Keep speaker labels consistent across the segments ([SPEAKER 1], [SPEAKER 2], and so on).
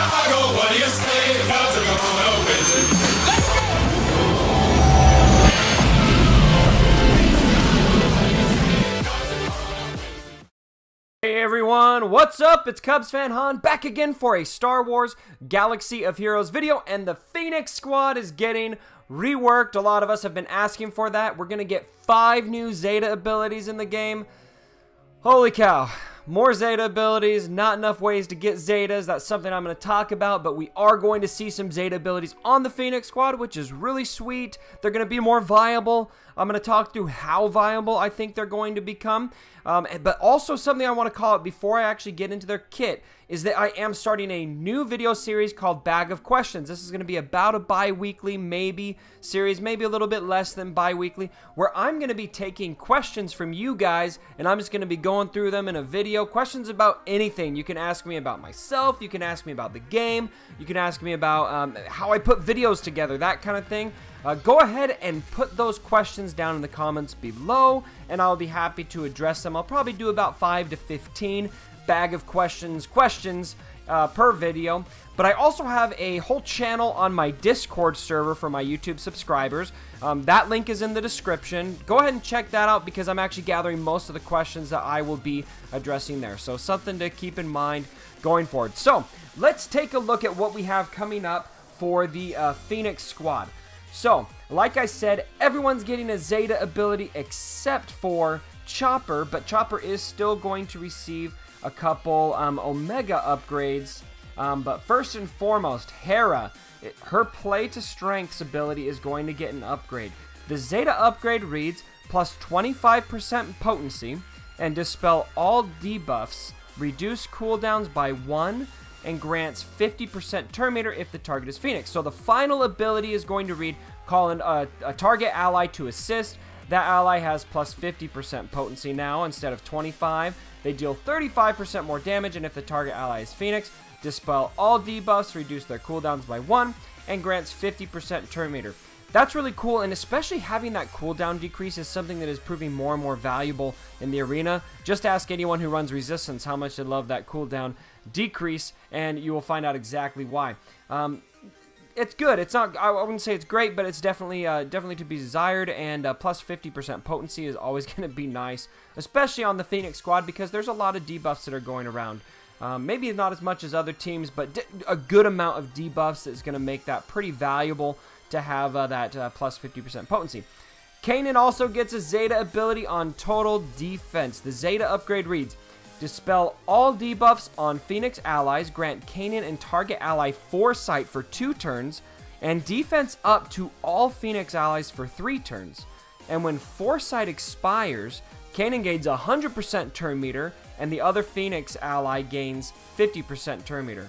[SPEAKER 1] Chicago, what do you say? The Cubs are gonna win tonight. Let's go!
[SPEAKER 2] Hey everyone, what's up? It's Cubs fan Han back again for a Star Wars Galaxy of Heroes video, and the Phoenix squad is getting reworked. A lot of us have been asking for that. We're gonna get 5 new Zeta abilities in the game. Holy cow. More Zeta abilities, not enough ways to get Zetas. That's something I'm going to talk about, but we are going to see some Zeta abilities on the Phoenix squad, which is really sweet. They're going to be more viable. I'm going to talk through how viable I think they're going to become. But also something I want to call out before I actually get into their kit is that I am starting a new video series called Bag of Questions. This is going to be about a bi-weekly maybe series, maybe a little bit less than bi-weekly, where I'm going to be taking questions from you guys, and I'm just going to be going through them in a video. Questions about anything. You can ask me about myself, you can ask me about the game, you can ask me about how I put videos together, that kind of thing. Go ahead and put those questions down in the comments below, and I'll be happy to address them. I'll probably do about 5 to 15 bag of questions per video. But I also have a whole channel on my Discord server for my YouTube subscribers. That link is in the description. Go ahead and check that out because I'm actually gathering most of the questions that I will be addressing there. So something to keep in mind going forward. So let's take a look at what we have coming up for the Phoenix squad. So, like I said, everyone's getting a Zeta ability except for Chopper, but Chopper is still going to receive a couple Omega upgrades. But first and foremost, Hera, her Play to Strengths ability is going to get an upgrade. The Zeta upgrade reads plus 25% potency and dispel all debuffs, reduce cooldowns by 1, and grants 50% turn meter if the target is Phoenix. So the final ability is going to read, call in a target ally to assist. That ally has plus 50% potency now instead of 25. They deal 35% more damage, and if the target ally is Phoenix, dispel all debuffs, reduce their cooldowns by 1, and grants 50% turn meter. That's really cool, and especially having that cooldown decrease is something that is proving more and more valuable in the arena. Just ask anyone who runs Resistance how much they love that cooldown decrease, and you will find out exactly why. It's good. It's not, I wouldn't say it's great, but it's definitely to be desired, and plus 50% potency is always going to be nice, especially on the Phoenix squad because there's a lot of debuffs that are going around. Maybe not as much as other teams, but a good amount of debuffs is going to make that pretty valuable to have that plus 50% potency. Kanan also gets a Zeta ability on total defense. The Zeta upgrade reads, dispel all debuffs on Phoenix allies, grant Kanan and target ally foresight for 2 turns, and defense up to all Phoenix allies for 3 turns. And when foresight expires, Kanan gains 100% turn meter, and the other Phoenix ally gains 50% turn meter.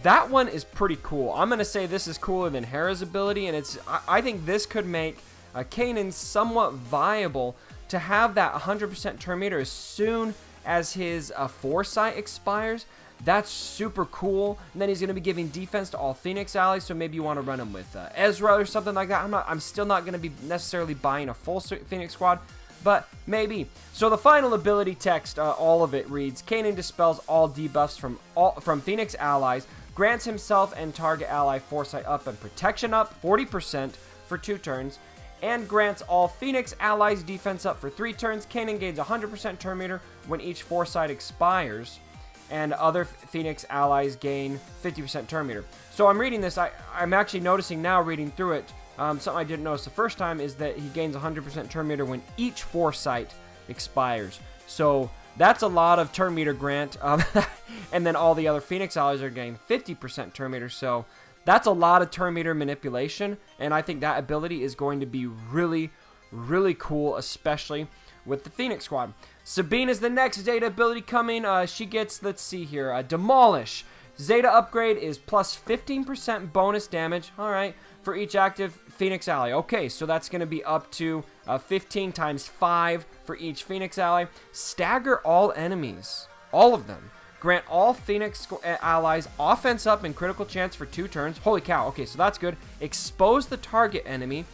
[SPEAKER 2] That one is pretty cool. I'm going to say this is cooler than Hera's ability, and I think this could make Kanan somewhat viable to have that 100% turn meter as soon as his foresight expires. That's super cool. And then he's going to be giving defense to all Phoenix allies, so maybe you want to run him with Ezra or something like that. I'm still not going to be necessarily buying a full Phoenix squad, but maybe. So the final ability text, all of it reads, Kanan dispels all debuffs from Phoenix allies, grants himself and target ally foresight up and protection up 40% for 2 turns, and grants all Phoenix allies defense up for 3 turns. Kanan gains 100% turn meter when each foresight expires, and other Phoenix allies gain 50% turn meter. So I'm reading this, I'm actually noticing now reading through it, something I didn't notice the first time is that he gains 100% turn meter when each foresight expires. So that's a lot of turn meter grant, and then all the other Phoenix allies are getting 50% turn meter, so that's a lot of turn meter manipulation, and I think that ability is going to be really, really cool, especially with the Phoenix squad. Sabine is the next Zeta ability coming. She gets, let's see here, Demolish. Zeta upgrade is plus 15% bonus damage, alright, for each active Phoenix ally. Okay, so that's going to be up to 15 times 5 for each Phoenix ally. Stagger all enemies, all of them. Grant all Phoenix allies offense up and critical chance for 2 turns. Holy cow, okay, so that's good. Expose the target enemy,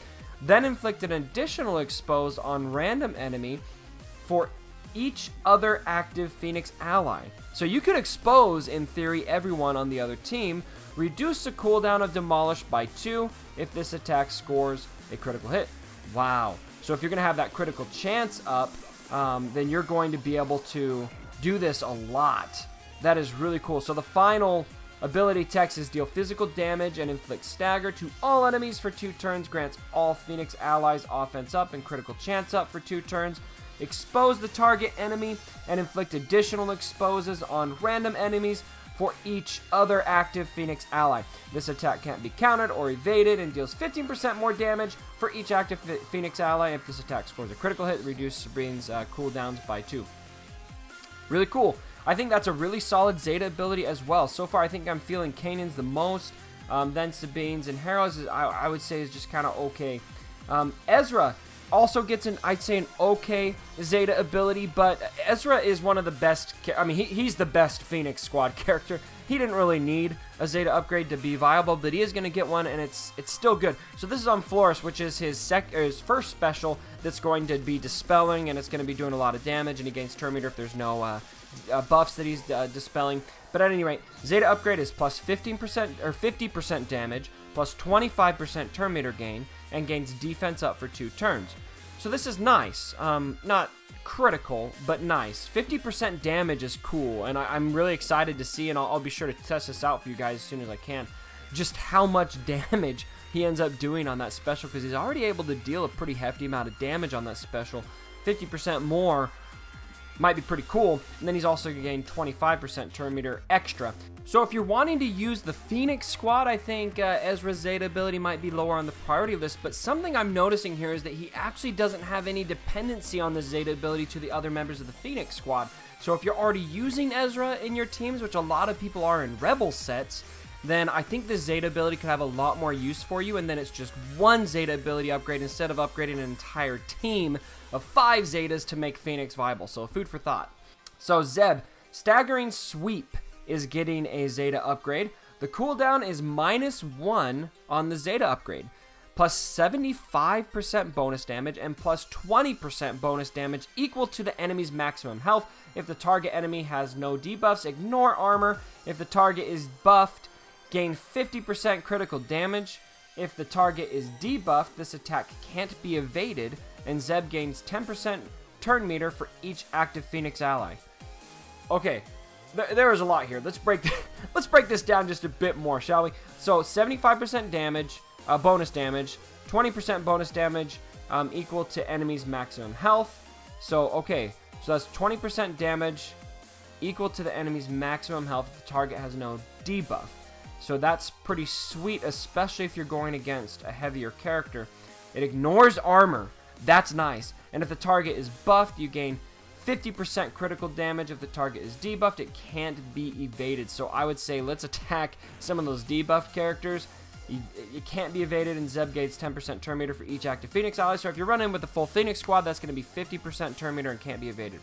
[SPEAKER 2] then inflict an additional expose on random enemy for each other active Phoenix ally. So you could expose, in theory, everyone on the other team, reduce the cooldown of Demolish by 2 if this attack scores a critical hit. Wow. So if you're going to have that critical chance up, then you're going to be able to do this a lot. That is really cool. So the final ability text is deal physical damage and inflict stagger to all enemies for 2 turns. Grants all Phoenix allies offense up and critical chance up for 2 turns. Expose the target enemy and inflict additional exposes on random enemies for each other active Phoenix ally. This attack can't be countered or evaded and deals 15% more damage for each active Phoenix ally. If this attack scores a critical hit, reduce Sabrine's cooldowns by 2. Really cool. I think that's a really solid Zeta ability as well. So far, I think I'm feeling Kanan's the most. Then Sabine's and Harrow's, I would say, is just kind of okay. Ezra also gets I'd say an okay Zeta ability, but Ezra is one of the best, I mean, he's the best Phoenix Squad character. He didn't really need a Zeta upgrade to be viable, but he is going to get one, and it's still good. So this is on Florist, which is his first special that's going to be dispelling, and it's going to be doing a lot of damage, and he gains turn meter if there's no buffs that he's dispelling. But at any rate, Zeta upgrade is plus 15% or 50% damage, plus 25% turn meter gain, and gains defense up for 2 turns. So this is nice. Not critical, but nice. 50% damage is cool, and I'm really excited to see, and I'll be sure to test this out for you guys as soon as I can, just how much damage he ends up doing on that special, because he's already able to deal a pretty hefty amount of damage on that special. 50% more might be pretty cool, and then he's also going to gain 25% turn meter extra. So if you're wanting to use the Phoenix Squad, I think Ezra's Zeta ability might be lower on the priority list, but something I'm noticing here is that he actually doesn't have any dependency on the Zeta ability to the other members of the Phoenix Squad. So if you're already using Ezra in your teams, which a lot of people are in Rebel sets, then I think the Zeta ability could have a lot more use for you, and then it's just one Zeta ability upgrade instead of upgrading an entire team of 5 Zetas to make Phoenix viable. So food for thought. So Zeb, Staggering Sweep is getting a Zeta upgrade. The cooldown is -1 on the Zeta upgrade, plus 75% bonus damage and plus 20% bonus damage equal to the enemy's maximum health. If the target enemy has no debuffs, ignore armor. If the target is buffed, gain 50% critical damage. If the target is debuffed, this attack can't be evaded, and Zeb gains 10% turn meter for each active Phoenix ally. Okay, there is a lot here. Let's break this down just a bit more, shall we? So 75% damage, bonus damage, 20% bonus damage, equal to enemy's maximum health. So okay, so that's 20% damage equal to the enemy's maximum health if the target has no debuff. So that's pretty sweet, especially if you're going against a heavier character. It ignores armor. That's nice. And if the target is buffed, you gain 50% critical damage. If the target is debuffed, it can't be evaded. So I would say let's attack some of those debuffed characters. It can't be evaded, and Zeb gains 10% turn meter for each active Phoenix ally. So if you're running with the full Phoenix Squad, that's going to be 50% turn meter and can't be evaded.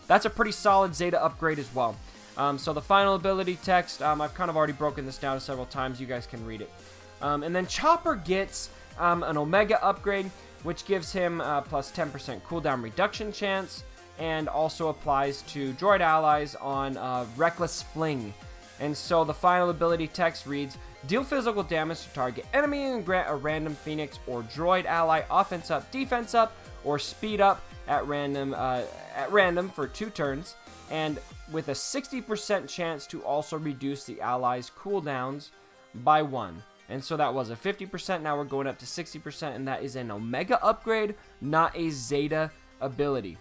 [SPEAKER 2] That's a pretty solid Zeta upgrade as well. So the final ability text, I've kind of already broken this down several times. You guys can read it. And then Chopper gets an Omega upgrade, which gives him plus 10% cooldown reduction chance, and also applies to droid allies on Reckless Fling. And so the final ability text reads, deal physical damage to target enemy and grant a random Phoenix or droid ally offense up, defense up, or speed up at random for 2 turns, and with a 60% chance to also reduce the allies' cooldowns by 1. And so that was a 50%, now we're going up to 60%, and that is an Omega upgrade, not a Zeta ability.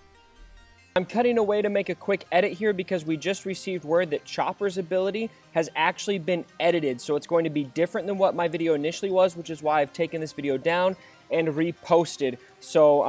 [SPEAKER 2] I'm cutting away to make a quick edit here because we just received word that Chopper's ability has actually been edited, so it's going to be different than what my video initially was, which is why I've taken this video down and reposted. So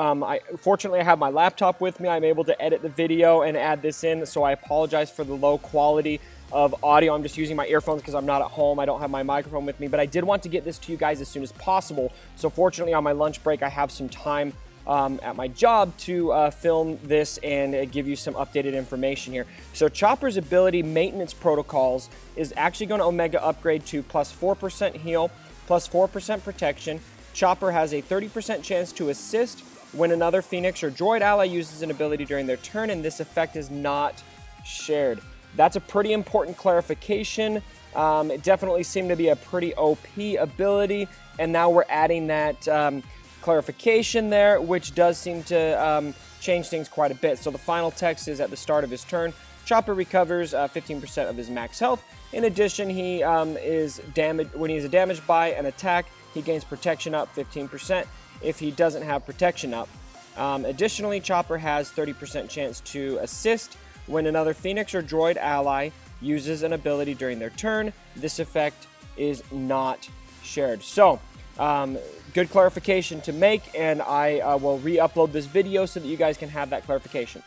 [SPEAKER 2] fortunately I have my laptop with me. I'm able to edit the video and add this in, so I apologize for the low quality of audio. I'm just using my earphones because I'm not at home. I don't have my microphone with me, but I did want to get this to you guys as soon as possible. So fortunately on my lunch break I have some time at my job to film this and give you some updated information here. So Chopper's ability maintenance protocols is actually going to Omega upgrade to plus 4% heal, plus 4% protection. Chopper has a 30% chance to assist, when another Phoenix or droid ally uses an ability during their turn and this effect is not shared. That's a pretty important clarification. It definitely seemed to be a pretty OP ability, and now we're adding that clarification there, which does seem to change things quite a bit. So the final text is at the start of his turn, Chopper recovers 15% of his max health. In addition, he is damaged when he is damaged by an attack. He gains protection up 15% if he doesn't have protection up. Additionally, Chopper has 30% chance to assist when another Phoenix or droid ally uses an ability during their turn. This effect is not shared. So, good clarification to make, and I will re-upload this video so that you guys can have that clarification.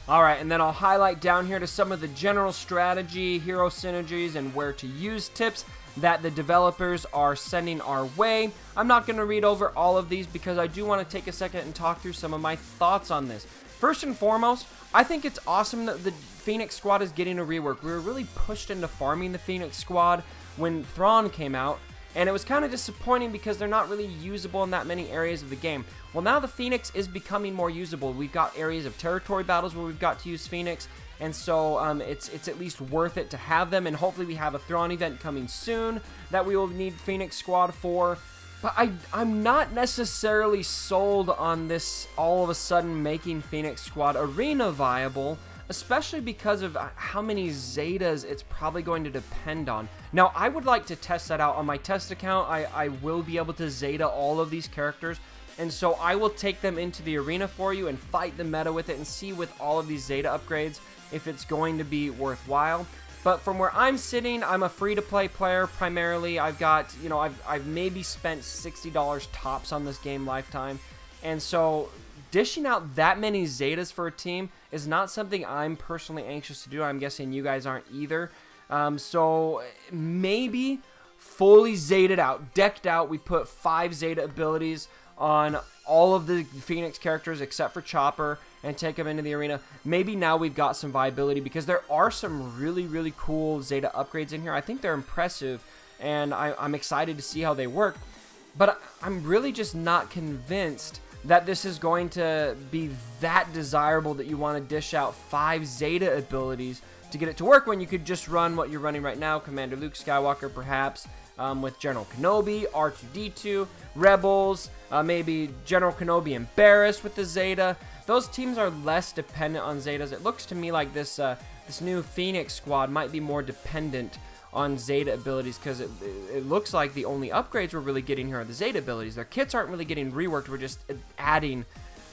[SPEAKER 2] Alright, and then I'll highlight down here to some of the general strategy, hero synergies, and where to use tips that the developers are sending our way. I'm not going to read over all of these because I do want to take a second and talk through some of my thoughts on this. First and foremost, I think it's awesome that the Phoenix Squad is getting a rework. We were really pushed into farming the Phoenix Squad when Thrawn came out, and it was kind of disappointing because they're not really usable in that many areas of the game. Well, now the Phoenix is becoming more usable. We've got areas of territory battles where we've got to use Phoenix, and so it's at least worth it to have them, and hopefully we have a Thrawn event coming soon that we will need Phoenix Squad for. But I'm not necessarily sold on this all of a sudden making Phoenix Squad Arena viable, especially because of how many zetas it's probably going to depend on. Now, I would like to test that out on my test account. I will be able to zeta all of these characters, and so I will take them into the arena for you and fight the meta with it and see with all of these zeta upgrades if it's going to be worthwhile. But from where I'm sitting, I'm a free-to-play player primarily. I've got, you know, I've maybe spent $60 tops on this game lifetime, and so dishing out that many zetas for a team is not something I'm personally anxious to do. I'm guessing you guys aren't either. So maybe fully zeted out, decked out, we put 5 zeta abilities on all of the Phoenix characters except for Chopper and take them into the arena. Maybe now we've got some viability because there are some really cool zeta upgrades in here. I think they're impressive, and I'm excited to see how they work, but I'm really just not convinced that this is going to be that desirable that you want to dish out 5 zeta abilities to get it to work when you could just run what you're running right now, Commander Luke Skywalker perhaps, with General Kenobi, R2-D2, Rebels, maybe General Kenobi and Barriss with the zeta. Those teams are less dependent on zetas. It looks to me like this new Phoenix Squad might be more dependent on zeta abilities because it looks like the only upgrades we're really getting here are the zeta abilities. Their kits aren't really getting reworked. We're just adding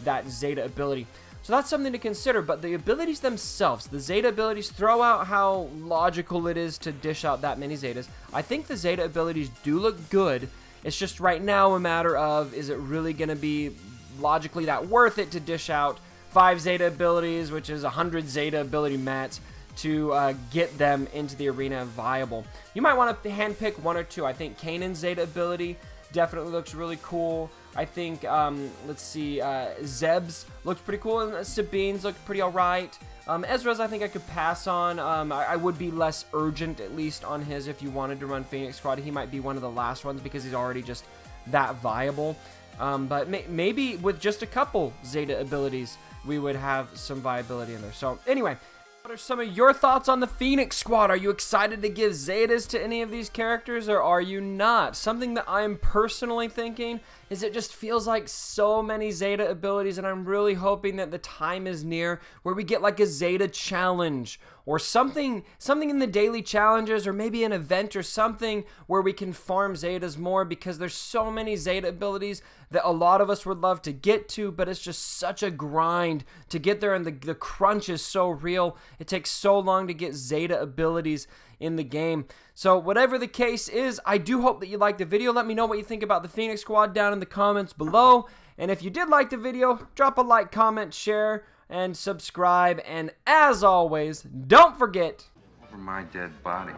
[SPEAKER 2] that zeta ability. So that's something to consider, but the abilities themselves, the zeta abilities, throw out how logical it is to dish out that many zetas. I think the zeta abilities do look good. It's just right now a matter of, is it really going to be logically that worth it to dish out 5 zeta abilities, which is 100 zeta ability mats, to get them into the arena viable. You might want to handpick 1 or 2. I think Kanan's zeta ability definitely looks really cool. I think, let's see, Zeb's looks pretty cool, and Sabine's looked pretty alright. Ezra's I think I could pass on. I would be less urgent, at least, on his if you wanted to run Phoenix Squad. He might be one of the last ones because he's already just that viable. But maybe with just a couple zeta abilities, we would have some viability in there. So, anyway, what are some of your thoughts on the Phoenix Squad? Are you excited to give zetas to any of these characters, or are you not? Something that I'm personally thinking is it just feels like so many zeta abilities, and I'm really hoping that the time is near where we get like a zeta challenge or something in the daily challenges, or maybe an event or something where we can farm zetas more, because there's so many zeta abilities that a lot of us would love to get to, but it's just such a grind to get there, and the crunch is so real. It takes so long to get zeta abilities in the game. So whatever the case is, I do hope that you liked the video. Let me know what you think about the Phoenix Squad down in the comments below. And if you did like the video, drop a like, comment, share, and subscribe. And as always, don't forget...
[SPEAKER 3] Over my dead body.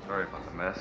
[SPEAKER 3] Sorry about the mess.